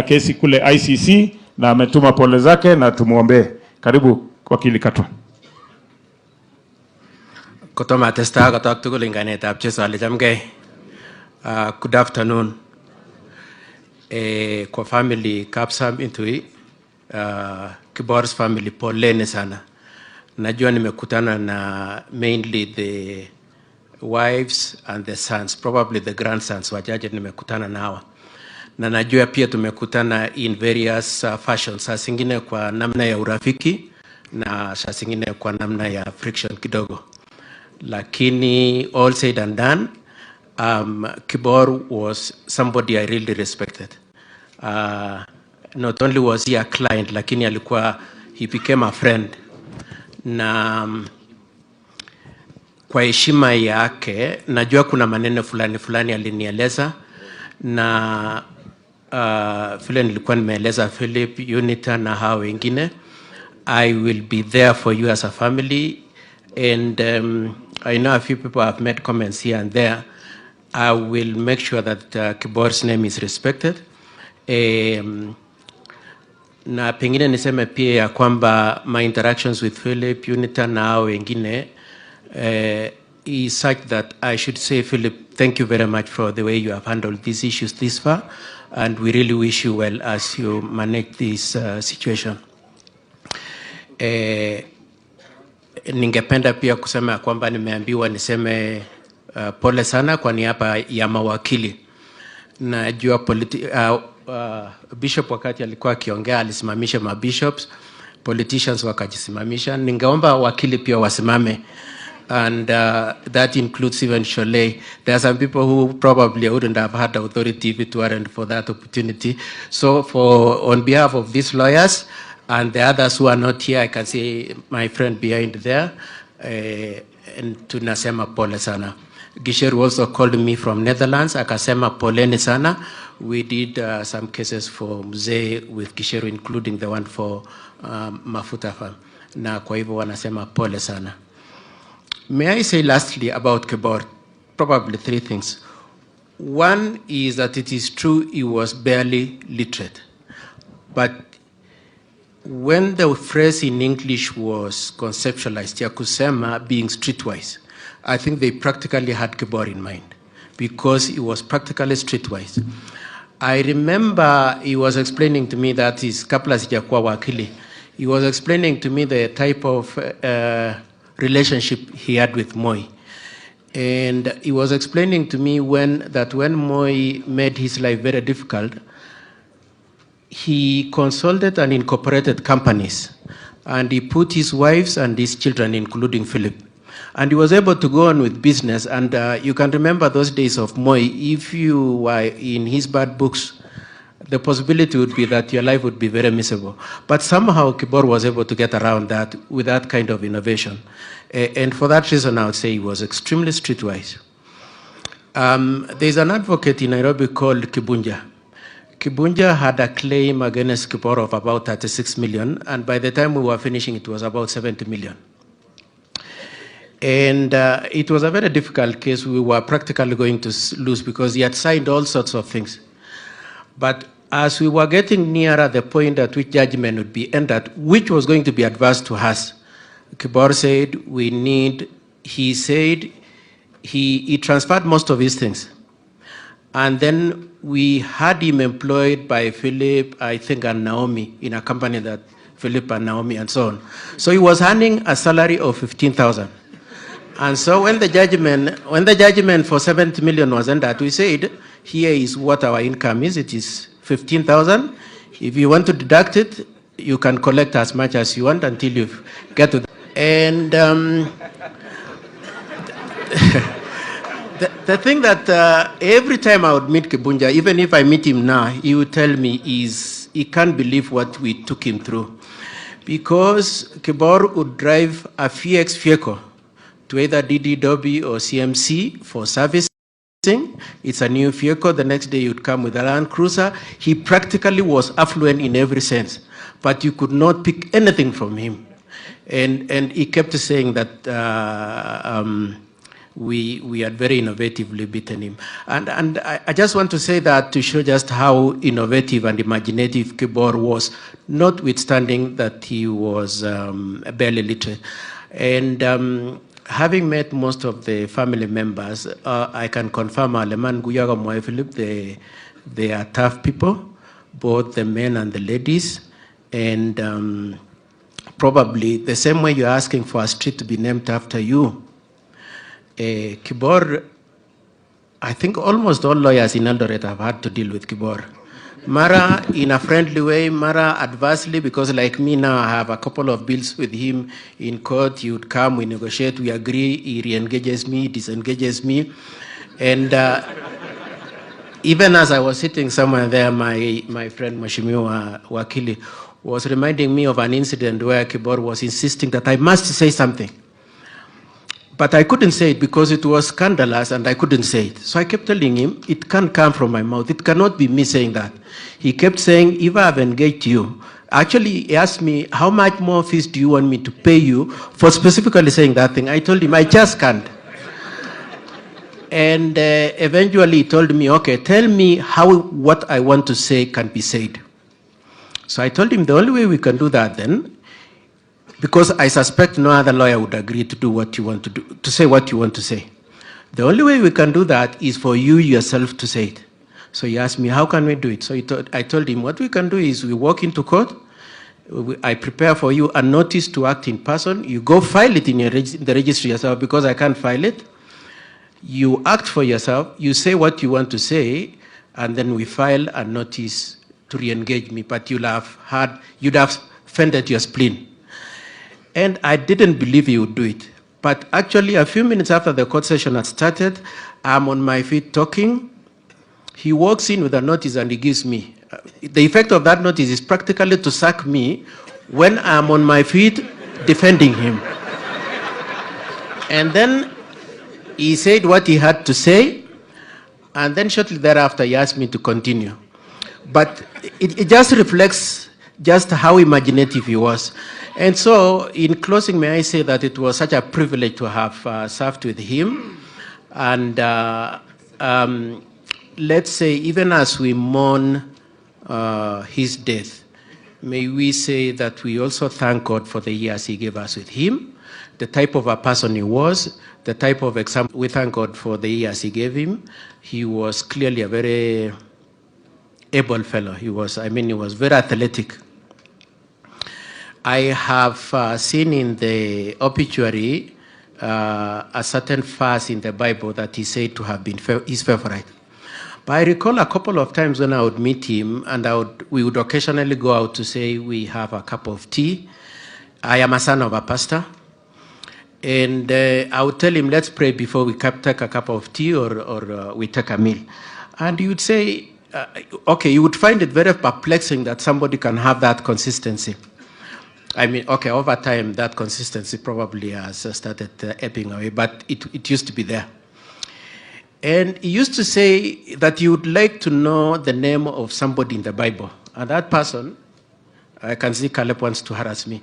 kesi kule ICC na ametuma pole zake na tumuombe. Karibu wakili Katwa. Kotoma testa katak tugul inganet ab Jesu alijamgei. Good afternoon. Kwa family Kapsam Intui, Kibor's family poleni sana. Najua nimekutana na mainly the wives and the sons, probably the grandsons wajaje nimekutana nao. Na najua pia tumekutana in various fashions, saa zingine kwa namna ya urafiki na saa zingine kwa namna ya friction kidogo. Lakini all said and done, Kibor was somebody I really respected. Not only was he a client, lakini alikuwa, he became a friend. Na kwa heshima yake, najua kuna maneno fulani alinieleza, na vile nilikuwa nimeeleza Philip, Unita na hao wengine, I will be there for you as a family. And I know a few people have made comments here and there. I will make sure that Kibor's name is respected. Na pengine niseme pia ya kwamba my interactions with Philip, Unita na hao wengine is such that I should say, Philip, thank you very much for the way you have handled these issues this far, and we really wish you well as you manage this situation. Ningependa pia kusema kwamba nimeambiwa niseme pole sana kwa niaba ya mawakili. Najua bishop wakati alikuwa akiongea alisimamisha mabishops, politicians wakajisimamisha. Ningeomba wakili pia wasimame, and that includes even Sholei. There are some people who probably wouldn't have had authority if it weren't for that opportunity. So on behalf of these lawyers and the others who are not here, I can see my friend behind there, and tunasema pole sana. Gisheru also called me from Netherlands, akasema poleni sana. We did some cases for Mzee with Gisheru, including the one for Mafuta Farm. Na kwa hivyo wanasema pole sana. May I say lastly about Kibor, probably three things. One is that it is true he was barely literate. But when the phrase in English was conceptualized, ya kusema being streetwise, I think they practically had Kibor in mind because he was practically streetwise. I remember he was explaining to me that his kabla sijakuwa wakili, he was explaining to me the type of relationship he had with Moi. And he was explaining to me when Moi made his life very difficult, he consulted and incorporated companies, and he put his wives and his children, including Philip. And he was able to go on with business. And you can remember those days of Moi. If you were in his bad books, the possibility would be that your life would be very miserable. But somehow Kibor was able to get around that with that kind of innovation. And for that reason, I would say he was extremely streetwise. There's an advocate in Nairobi called Kibunja. Kibunja had a claim against Kibor of about 36 million. And by the time we were finishing, it was about 70 million. And it was a very difficult case. We were practically going to lose because he had signed all sorts of things. But as we were getting nearer the point at which judgment would be entered, which was going to be adverse to us, Kibor said, he said he transferred most of his things. And then we had him employed by Philip, I think, and Naomi in a company that Philip and Naomi and so on. So he was earning a salary of 15,000. And so when the judgment for 70 million was entered, we said, here is what our income is. It is 15,000. If you want to deduct it, you can collect as much as you want until you get to. And the thing that every time I would meet Kibunja, even if I meet him now, he would tell me is he can't believe what we took him through. Because Kibor would drive a FX vehicle to either DDW or CMC for servicing. It's a new vehicle. The next day you'd come with a Land Cruiser. He practically was affluent in every sense, but you could not pick anything from him. And he kept saying that we had very innovatively beaten him. And I just want to say that to show just how innovative and imaginative Kibor was, notwithstanding that he was barely literate. And having met most of the family members, I can confirm Aleman Guyaga Moe Philip, they are tough people, both the men and the ladies. And probably the same way you're asking for a street to be named after you, Kibor, I think almost all lawyers in Eldoret have had to deal with Kibor. Mara in a friendly way, Mara adversely, because like me now, I have a couple of bills with him in court. He would come, we negotiate, we agree, he re-engages me, disengages me. And even as I was sitting somewhere there, my friend Mheshimiwa Wakili was reminding me of an incident where Kibor was insisting that I must say something. But I couldn't say it because it was scandalous and I couldn't say it. So I kept telling him, it can't come from my mouth. It cannot be me saying that. He kept saying, if I have engaged you, actually he asked me, how much more fees do you want me to pay you for specifically saying that thing? I told him, I just can't. And eventually he told me, okay, tell me how what I want to say can be said. So I told him the only way we can do that then, because I suspect no other lawyer would agree to do what you want to do, to say what you want to say. The only way we can do that is for you yourself to say it. So he asked me, how can we do it? So I told him, what we can do is we walk into court, I prepare for you a notice to act in person, you go file it in the registry yourself because I can't file it. You act for yourself, you say what you want to say, and then we file a notice to re-engage me, but you'd have fended your spleen. And I didn't believe he would do it. But actually, a few minutes after the court session had started, I'm on my feet talking. He walks in with a notice and he gives me. The effect of that notice is practically to sack me when I'm on my feet defending him. And then he said what he had to say, and then shortly thereafter he asked me to continue. But it just reflects just how imaginative he was. And so, in closing, may I say that it was such a privilege to have served with him. And let's say, even as we mourn his death, may we say that we also thank God for the years he gave us with him, the type of a person he was, the type of example. We thank God for the years he gave him. He was clearly a very able fellow. He was very athletic. I have seen in the obituary a certain verse in the Bible that he said to have been his favorite. But I recall a couple of times when I would meet him and we would occasionally go out to say we have a cup of tea. I am a son of a pastor. And I would tell him, let's pray before we take a cup of tea or we take a meal. And he would say, okay, you would find it very perplexing that somebody can have that consistency. Over time, that consistency probably has started ebbing away, but it used to be there. And he used to say that he would like to know the name of somebody in the Bible. And that person, I can see Caleb wants to harass me.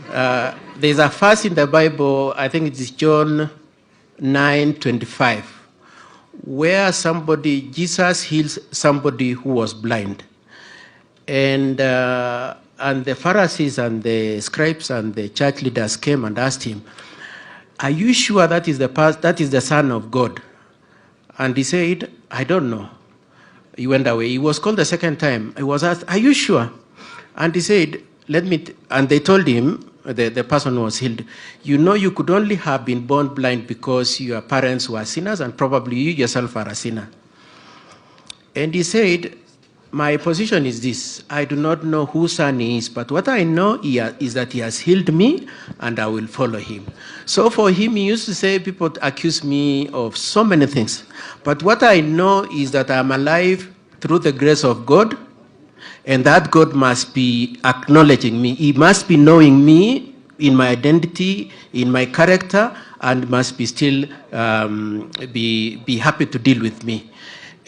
There's a verse in the Bible, I think it is John 9:25, where Jesus heals somebody who was blind. And the Pharisees and the scribes and the church leaders came and asked him, are you sure that is the Son of God? And he said, I don't know. He went away. He was called the second time. He was asked, are you sure? And he said, and they told him, the person was healed, you could only have been born blind because your parents were sinners and probably you yourself are a sinner. And he said, my position is this, I do not know whose son he is, but what I know is that he has healed me and I will follow him. So for him, he used to say, people accuse me of so many things, but what I know is that I'm alive through the grace of God, and that God must be acknowledging me. He must be knowing me in my identity, in my character, and must be still be happy to deal with me.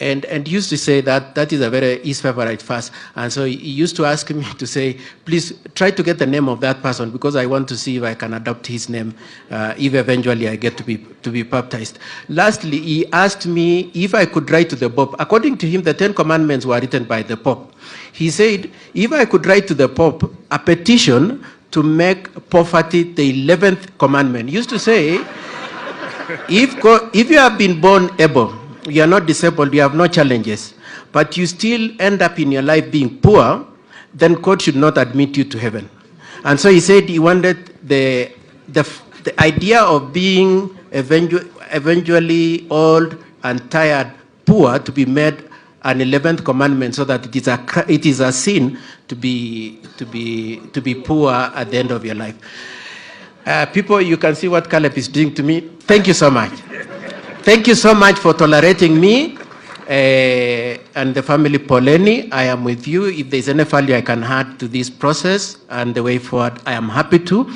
and used to say that is a very his favorite verse. And so he used to ask me to say, please try to get the name of that person, because I want to see if I can adopt his name if eventually I get to be baptized. Lastly, he asked me if I could write to the Pope. According to him, the 10 Commandments were written by the Pope. He said, if I could write to the Pope a petition to make poverty the 11th commandment. He used to say, if you have been born able, you are not disabled, you have no challenges, but you still end up in your life being poor, then God should not admit you to heaven. And so he said he wanted the idea of being eventually old and tired, poor, to be made an 11th commandment, so that it is a sin to be poor at the end of your life. People, you can see what Caleb is doing to me. Thank you so much. Thank you so much for tolerating me and the family Poleni. I am with you. If there's any value I can add to this process and the way forward, I am happy to.